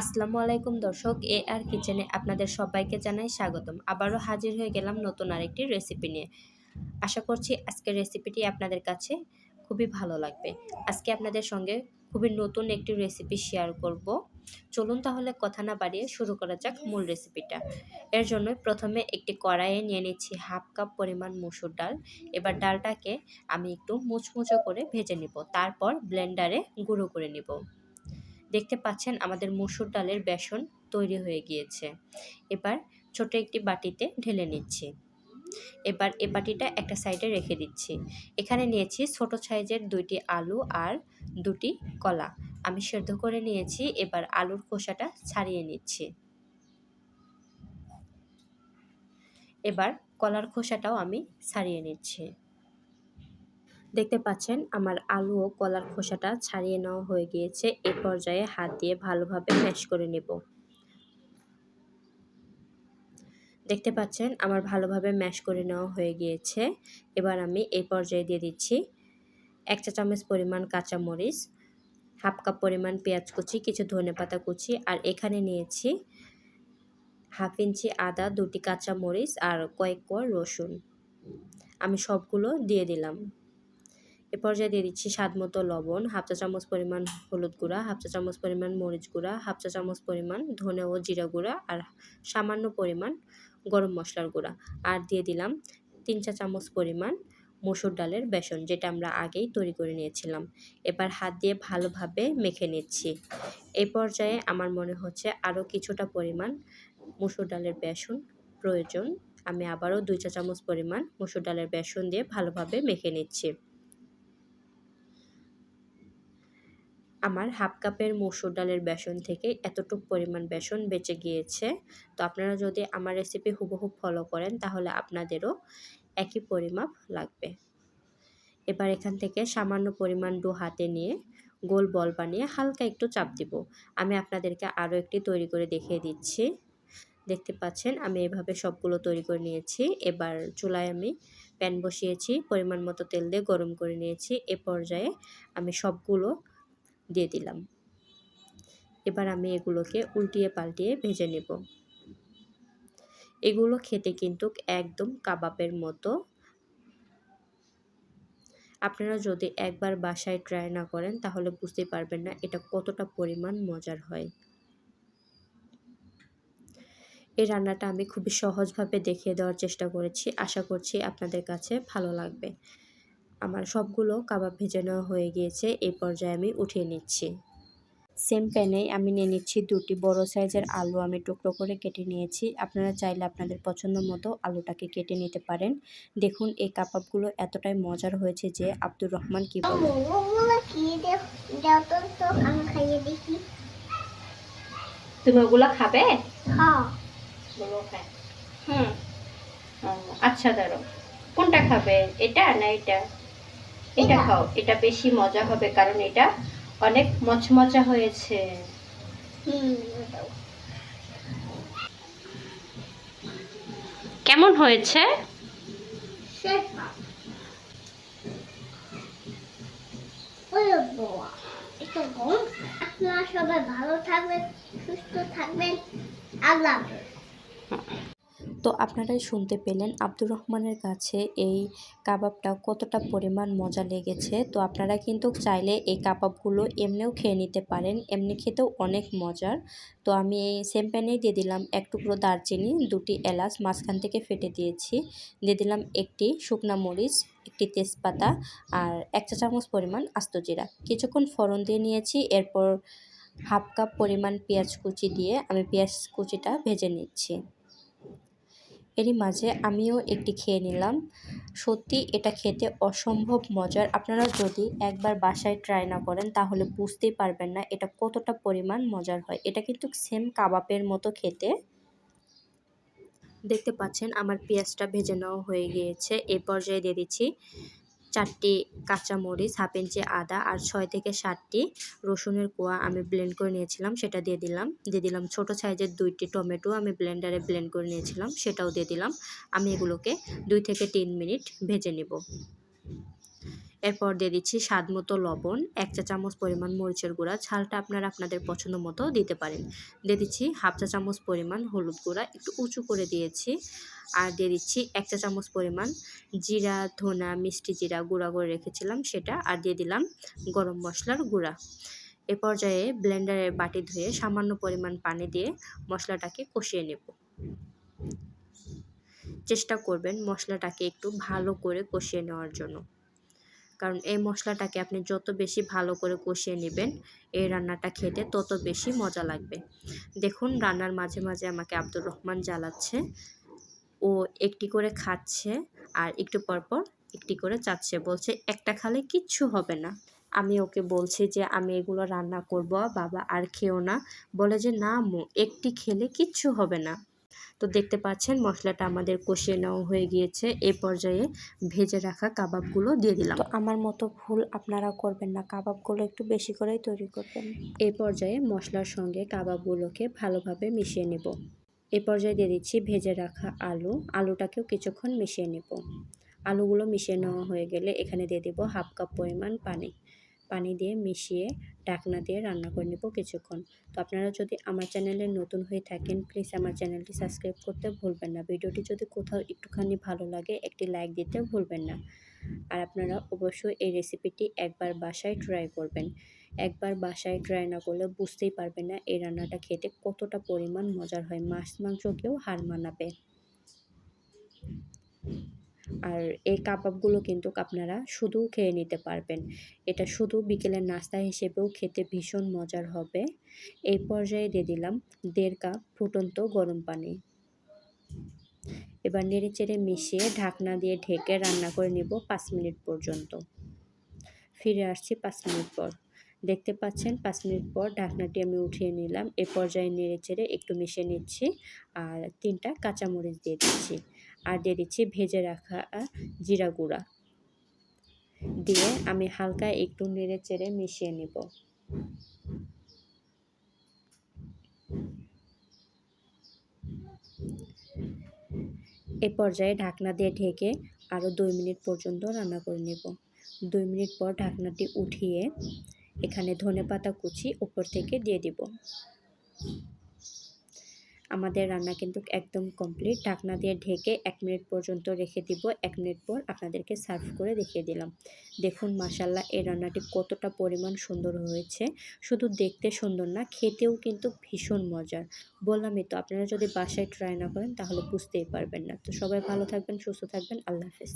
আসসালামু আলাইকুম দর্শক, এ আর কিচেনে আপনাদের সবাইকে জানাই স্বাগতম। আবারও হাজির হয়ে গেলাম নতুন আরেকটি রেসিপি নিয়ে। আশা করছি আজকের রেসিপিটি আপনাদের কাছে খুবই ভালো লাগবে। আজকে আপনাদের সঙ্গে খুবই নতুন একটি রেসিপি শেয়ার করব। চলুন তাহলে কথা না বাড়িয়ে শুরু করা যাক মূল রেসিপিটা। এর জন্য প্রথমে একটি কড়াইয়ে নিয়ে নিচ্ছি হাফ কাপ পরিমাণ মসুর ডাল। এবার ডালটাকে আমি একটু মুচমুচো করে ভেজে নিব, তারপর ব্লেন্ডারে গুঁড়ো করে নিব। দেখতে পাচ্ছেন আমাদের মসুর ডালের বেসন তৈরি হয়ে গিয়েছে। এবার ছোট একটি বাটিতে ঢেলে নিচ্ছি। এবার এই বাটিটা একটা সাইডে রেখে দিচ্ছি। এখানে নিয়েছি ছোট সাইজের 2টি আলু আর 2টি কলা। আমি সেদ্ধ করে নিয়েছি। এবার আলুর খোসাটা ছাড়িয়ে নিচ্ছি। এবার কলার খোসাটাও আমি ছাড়িয়ে নিচ্ছি। দেখতে পাচ্ছেন আমার আলু ও কলার খোসাটা ছাড়িয়ে নেওয়া হয়ে গিয়েছে। এই পর্যায়ে হাত দিয়ে ভালোভাবে ম্যাশ করে নেব। দেখতে পাচ্ছেন আমার ভালোভাবে ম্যাশ করে নেওয়া হয়ে গিয়েছে। এবার আমি এই পর্যায়ে দিয়ে দিচ্ছি 1 চা চামচ পরিমাণ কাঁচামরিচ, হাফ কাপ পরিমাণ পেঁয়াজ কুচি, কিছু ধনেপাতা কুচি, আর এখানে নিয়েছি হাফ ইঞ্চি আদা, 2টি কাঁচামরিচ আর কয়েক কোয়া রসুন। আমি সবগুলো দিয়ে দিলাম। এ পর্যায়ে দিয়ে দিচ্ছি স্বাদ মতো লবণ, হাফ চা চামচ পরিমাণ হলুদ গুঁড়া, হাফ চা চামচ পরিমাণ মরিচ গুঁড়া, হাফ চা চামচ পরিমাণ ধনে ও জিরা গুঁড়া, আর সামান্য পরিমাণ গরম মশলার গুঁড়া, আর দিয়ে দিলাম 3 চা চামচ পরিমাণ মসুর ডালের বেসন, যেটা আমরা আগেই তৈরি করে নিয়েছিলাম। এবার হাত দিয়ে ভালোভাবে মেখে নিচ্ছি। এই পর্যায়ে আমার মনে হচ্ছে আরও কিছুটা পরিমাণ মসুর ডালের বেসন প্রয়োজন। আমি আবারও 2 চা চামচ পরিমাণ মসুর ডালের বেসন দিয়ে ভালোভাবে মেখে নিচ্ছি। আমার হাফ কাপের মসুর ডালের বেসন থেকে এতটুকু পরিমাণ বেসন বেঁচে গিয়েছে। তো আপনারা যদি আমার রেসিপি হুবহু ফলো করেন তাহলে আপনাদেরও একই পরিমাপ লাগবে। এবার এখান থেকে সামান্য পরিমাণ ডো হাতে নিয়ে গোল বল বানিয়ে হালকা একটু চাপ দিব। আমি আপনাদেরকে আরও একটি তৈরি করে দেখিয়ে দিচ্ছি। দেখতে পাচ্ছেন আমি এভাবে সবগুলো তৈরি করে নিয়েছি। এবার চুলায় আমি প্যান বসিয়েছি, পরিমাণ মতো তেল দিয়ে গরম করে নিয়েছি। এ পর্যায়ে আমি সবগুলো দিয়ে দিলাম। এবার আমি এগুলোকে উল্টিয়ে পাল্টিয়ে ভেজে নেব। এগুলো খেতে কিন্তু একদম কাবাবের মতো। আপনারা যদি একবার বাসায় ট্রাই না করেন তাহলে বুঝতে পারবেন না এটা কতটা পরিমাণ মজার হয়। এই রান্নাটা আমি খুবই সহজভাবে দেখিয়ে দেওয়ার চেষ্টা করেছি। আশা করছি আপনাদের কাছে ভালো লাগবে। আমার সবগুলো কাবাব ভেজে নেওয়া হয়ে গিয়েছে। এই পর্যায়ে আমি উঠিয়ে নিচ্ছি। সেম প্যানেই আমি নিয়ে নিচ্ছি 2টি বড় সাইজের আলু, আমি টুকরো করে কেটে নিয়েছি। আপনারা চাইলে আপনাদের পছন্দ মতো আলুটাকে কেটে নিতে পারেন। দেখুন এই কাবাবগুলো এতটাই মজার হয়েছে যে আব্দুর রহমান কি বলে। তুমি ওগুলো খাবে? হ্যাঁ। আচ্ছা দাঁড়ো, কোনটা খাবে, এটা না এটা? এটা খাও, এটা বেশি মজা হবে কারণ এটা অনেক মচমচা হয়েছে। কেমন হয়েছে? আপনারা সবাই ভালো থাকবেন, সুস্থ থাকবেন। আল্লাহ হাফেজ। তো আপনারাই শুনতে পেলেন আব্দুর রহমানের কাছে এই কাবাবটা কতটা পরিমাণ মজা লেগেছে। তো আপনারা কিন্তু চাইলে এই কাবাবগুলো এমনিও খেয়ে নিতে পারেন, এমনি খেতেও অনেক মজার। তো আমি এই সেম প্যানেই দিয়ে দিলাম 1 টুকরো দারচিনি, 2টি এলাচ মাঝখান থেকে ফেটে দিয়েছি, দিয়ে দিলাম 1টি শুকনা মরিচ, 1টি তেজপাতা, আর 1 চা চামচ পরিমাণ আস্ত জিরা। কিছুক্ষণ ফোড়ন দিয়ে নিয়েছি। এরপর হাফ কাপ পরিমাণ পেঁয়াজ কুচি দিয়ে আমি পেঁয়াজ কুচিটা ভেজে নিচ্ছি। এরই মাঝে আমিও একটি খেয়ে নিলাম। সত্যি এটা খেতে অসম্ভব মজার। আপনারা যদি একবার বাসায় ট্রাই না করেন তাহলে বুঝতেই পারবেন না এটা কতটা পরিমাণ মজার হয়। এটা কিন্তু সেম কাবাবের মতো খেতে। দেখতে পাচ্ছেন আমার পেঁয়াজটা ভেজে নেওয়া হয়ে গিয়েছে। এই পর্যায়ে দিয়ে দিচ্ছি 4টি কাঁচামরিচ, হাফ ইঞ্চি আদা, আর 6 থেকে 7টি রসুনের কোয়া আমি ব্লেন্ড করে নিয়েছিলাম, সেটা দিয়ে দিলাম ছোট সাইজের 2টি টমেটো আমি ব্লেন্ডারে ব্লেন্ড করে নিয়েছিলাম, সেটাও দিয়ে দিলাম। আমি এগুলোকে 2 থেকে 3 মিনিট ভেজে নেব। এরপর দিয়ে দিচ্ছি স্বাদ মতো লবণ, 1 চা চামচ পরিমাণ মরিচের গুঁড়া, ঝালটা আপনারা আপনাদের পছন্দ মতো দিতে পারেন। দিয়ে দিচ্ছি 1/2 চা চামচ পরিমাণ হলুদ গুঁড়া, একটু উঁচু করে দিয়েছি। আর দিয়ে দিচ্ছি 1 চা চামচ পরিমাণ জিরা, ধনা, মিষ্টি জিরা গুঁড়া করে রেখেছিলাম সেটা। আর দিয়ে দিলাম গরম মশলার গুঁড়া। এ পর্যায়ে ব্লেন্ডারের বাটি ধুয়ে সামান্য পরিমাণ পানি দিয়ে মশলাটাকে কষিয়ে নেব। চেষ্টা করবেন মশলাটাকে একটু ভালো করে কষিয়ে নেওয়ার জন্য, কারণ এই মশলাটাকে আপনি যত বেশি ভালো করে কষিয়ে নেবেন এই রান্নাটা খেতে তত বেশি মজা লাগবে। দেখুন রান্নার মাঝে মাঝে আমাকে আব্দুর রহমান জ্বালাচ্ছে, ও একটি করে খাচ্ছে আর একটু পরপর একটি করে চাচ্ছে, বলছে একটা খালে কিচ্ছু হবে না। আমি ওকে বলছি যে আমি এগুলো রান্না করব বাবা, আর খেও না। বলে যে না আম্মু, একটি খেলে কিচ্ছু হবে না। তো দেখতে পাচ্ছেন মশলাটা আমাদের কষিয়ে নেওয়া হয়ে গিয়েছে। এই পর্যায়ে ভেজে রাখা কাবাবগুলো দিয়ে দিলাম। তো আমার মতো ভুল আপনারা করবেন না, কাবাবগুলো একটু বেশি করেই তৈরি করবেন। এই পর্যায়ে মশলার সঙ্গে কাবাবগুলোকে ভালোভাবে মিশিয়ে নেব। এই পর্যায়ে দিয়ে দিচ্ছি ভেজে রাখা আলু, আলুটাকেও কিছুক্ষণ মিশিয়ে নেব। আলুগুলো মিশিয়ে নেওয়া হয়ে গেলে এখানে দিয়ে দেব 1/2 কাপ পরিমাণ পানি। পানি দিয়ে মিশিয়ে ঢাকনা দিয়ে রান্না করে নেব কিছুক্ষণ। তো আপনারা যদি আমার চ্যানেলে নতুন হয়ে থাকেন প্লিজ আমার চ্যানেলটি সাবস্ক্রাইব করতে ভুলবেন না। ভিডিওটি যদি কোথাও একটুখানি ভালো লাগে একটি লাইক দিতে ভুলবেন না। আর আপনারা অবশ্যই এই রেসিপিটি একবার বাসায় ট্রাই করবেন। একবার বাসায় ট্রাই না করলে বুঝতেই পারবেন না এই রান্নাটা খেতে কতটা পরিমাণ মজার হয়, মাছ মাংসকেও হার মানাবে। আর এই কাবাবগুলো কিন্তু আপনারা শুধু খেয়ে নিতে পারবেন, এটা শুধু বিকেলের নাস্তা হিসেবেও খেতে ভীষণ মজার হবে। এই পর্যায়ে দিয়ে দিলাম 1.5 কাপ ফুটন্ত গরম পানি। এবার নেড়েচেড়ে মিশিয়ে ঢাকনা দিয়ে ঢেকে রান্না করে নিব 5 মিনিট পর্যন্ত। ফিরে আসছি 5 মিনিট পর। দেখতে পাচ্ছেন 5 মিনিট পর ঢাকনাটি আমি উঠিয়ে নিলাম। এ পর্যায়ে নেড়েচেড়ে একটু মিশিয়ে নিচ্ছি আর 3টা কাঁচামরিচ দিয়ে দিচ্ছি। আর দিয়ে দিচ্ছি ভেজে রাখা জিরা গুঁড়া দিয়ে আমি হালকা একটু নেড়েচেড়ে মিশিয়ে নিব। এ পর্যায়ে ঢাকনা দিয়ে ঢেকে আরও 2 মিনিট পর্যন্ত রান্না করে নেব। 2 মিনিট পর ঢাকনাটি উঠিয়ে এখানে ধনেপাতা কুচি উপর থেকে দিয়ে দিব। আমাদের রান্না কিন্তু একদম কমপ্লিট। ঢাকনা দিয়ে ঢেকে 1 মিনিট পর্যন্ত রেখে দিব। 1 মিনিট পর আপনাদেরকে সার্ভ করে দেখিয়ে দিলাম। দেখুন মাশাআল্লাহ এই রান্নাটি কতটা পরিমাণ সুন্দর হয়েছে। শুধু দেখতে সুন্দর না, খেতেও কিন্তু ভীষণ মজার। বললামই তো, আপনারা যদি বাসায় ট্রাই না করেন তাহলে বুঝতেই পারবেন না। তো সবাই ভালো থাকবেন, সুস্থ থাকবেন। আল্লাহ হাফেজ।